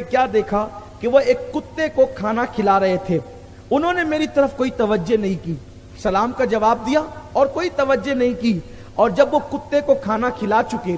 کیا دیکھا کہ وہ ایک کتے کو کھانا کھلا رہے تھے. انہوں نے میری طرف کوئی توجہ نہیں کی, سلام کا جواب دیا اور کوئی توجہ نہیں کی. اور جب وہ کتے کو کھانا کھلا چکے,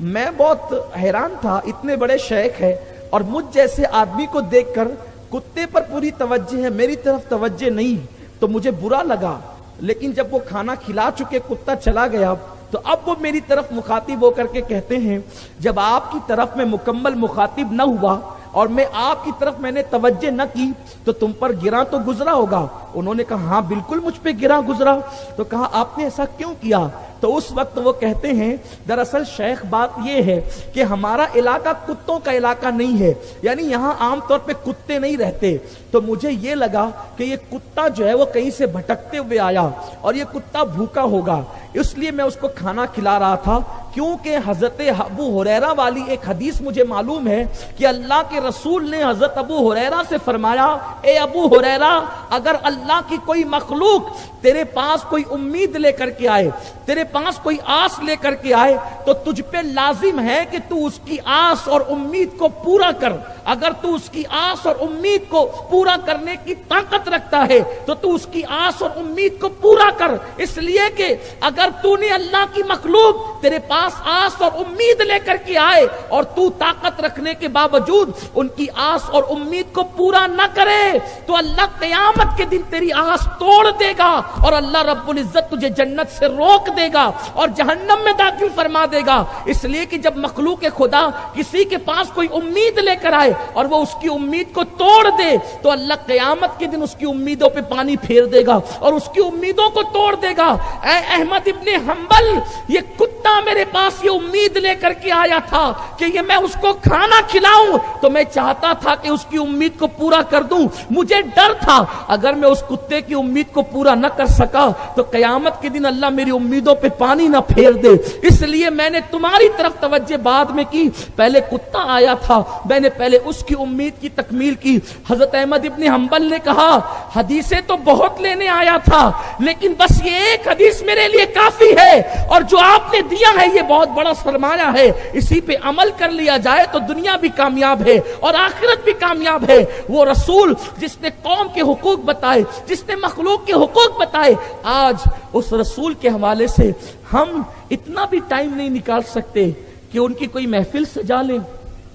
میں بہت حیران تھا, اتنے بڑے شیخ ہے اور مجھ جیسے آدمی کو دیکھ کر کتے پر پوری توجہ ہے, میری طرف توجہ نہیں, تو مجھے برا لگا. لیکن جب وہ کھانا کھلا چکے, کتا چلا گیا, تو اب وہ میری طرف مخاطب ہو کر کے کہتے ہیں, جب آپ کی طرف میں مکمل مخاطب نہ ہوا اور میں آپ کی طرف میں نے توجہ نہ کی تو تم پر گراں تو گزرا ہوگا. انہوں نے کہا ہاں بالکل مجھ پہ گراں گزرا. تو کہا آپ نے ایسا کیوں کیا؟ تو اس وقت وہ کہتے ہیں دراصل شیخ بات یہ ہے کہ ہمارا علاقہ کتوں کا علاقہ نہیں ہے, یعنی یہاں عام طور پہ کتے نہیں رہتے. تو مجھے یہ لگا کہ یہ کتا جو ہے وہ کہیں سے بھٹکتے ہوئے آیا اور یہ کتا بھوکا ہوگا, اس لیے میں اس کو کھانا کھلا رہا تھا. کیونکہ حضرت ابو ہریرہ والی ایک حدیث مجھے معلوم ہے کہ اللہ کے رسول نے حضرت ابو ہریرہ سے فرمایا, اے ابو ہریرہ, اگر اللہ کی کوئی مخلوق تیرے پاس کوئی امید لے کر کے آئے, تیرے پاس کوئی آس لے کر کے آئے, تو تجھ پہ لازم ہے کہ تو اس کی آس اور امید کو پورا کر. اگر تو اس کی آس اور امید کو پورا کرنے کی طاقت رکھتا ہے تو تو اس کی آس اور امید کو پورا کر. اس لیے کہ اگر تو نے اللہ کی مخلوق تیرے پاس آس اور امید لے کر کے آئے اور تو طاقت رکھنے کے باوجود ان کی آس اور امید کو پورا نہ کرے تو اللہ قیامت کے دن تیری آس توڑ دے گا اور اللہ رب العزت تجھے جنت سے روک دے گا اور جہنم میں داخل فرما دے گا. اس لیے کہ جب مخلوق خدا کسی کے پاس کوئی امید لے کر آئے اور وہ اس کی امید کو توڑ دے تو اللہ قیامت کے دن اس کی امیدوں پہ پانی پھیر دے گا اور اس کی امیدوں کو توڑ دے گا. اے احمد ابن حنبل, یہ کتا میرے پاس یہ امید لے کر کے آیا تھا کہ یہ میں اس کو کھانا کھلاؤں, تو میں چاہتا تھا کہ اس کی امید کو پورا کر دوں. مجھے ڈر تھا اگر میں اس کتے کی امید کو پورا نہ کر سکا تو قیامت کے دن اللہ میری امیدوں پہ پانی نہ پھیر دے. اس لیے میں نے تمہاری طرف توجہ بعد میں کی. پہلے کتا آیا تھا, میں نے پہلے اس کی امید کی تکمیل کی. حضرت احمد ابن حنبل نے کہا حدیثیں تو بہت لینے آیا تھا لیکن بس یہ ایک حدیث میرے لیے کافی ہے, اور جو آپ نے دیا ہے یہ بہت بڑا سرمایہ ہے, اسی پہ عمل کر لیا جائے تو دنیا بھی کامیاب ہے اور آخرت بھی کامیاب ہے. وہ رسول جس نے قوم کے حقوق بتائے, جس نے مخلوق کے حقوق بتائے, آج اس رسول کے حوالے سے ہم اتنا بھی ٹائم نہیں نکال سکتے کہ ان کی کوئی محفل سجا لیں.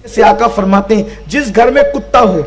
سے آقا فرماتے ہیں جس گھر میں کتا ہو,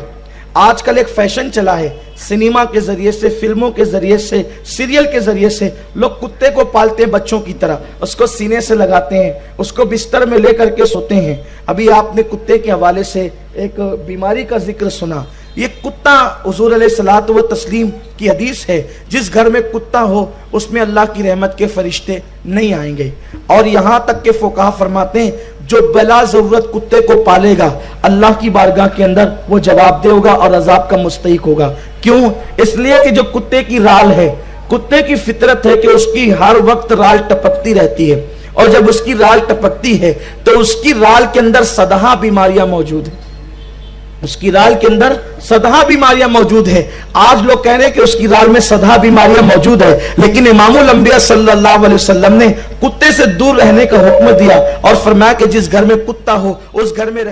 آج کل ایک فیشن چلا ہے, سنیما کے ذریعے سے, فلموں کے ذریعے سے, سیریل کے ذریعے سے لوگ کتے کو پالتے ہیں بچوں کی طرح, اس کو سینے سے لگاتے ہیں, اس کو بستر میں لے کر کے سوتے ہیں. ابھی آپ نے کتے کے حوالے سے ایک بیماری کا ذکر سنا. یہ کتا حضور علیہ الصلوۃ والتسلیم کی حدیث ہے, جس گھر میں کتا ہو اس میں اللہ کی رحمت کے فرشتے نہیں آئیں گے. اور یہاں تک کہ فقہا فرماتے ہیں جو بلا ضرورت کتے کو پالے گا اللہ کی بارگاہ کے اندر وہ جواب دے ہوگا اور عذاب کا مستحق ہوگا. کیوں؟ اس لیے کہ جو کتے کی رال ہے, کتے کی فطرت ہے کہ اس کی ہر وقت رال ٹپکتی رہتی ہے, اور جب اس کی رال ٹپکتی ہے تو اس کی رال کے اندر سدھا بیماریاں موجود ہیں, اس کی رال کے اندر سدھا بیماریاں موجود ہیں. آج لوگ کہہ رہے ہیں کہ اس کی رال میں سدھا بیماریاں موجود ہے, لیکن امام الانبیاء صلی اللہ علیہ وسلم نے کتے سے دور رہنے کا حکم دیا اور فرمایا کہ جس گھر میں کتا ہو اس گھر میں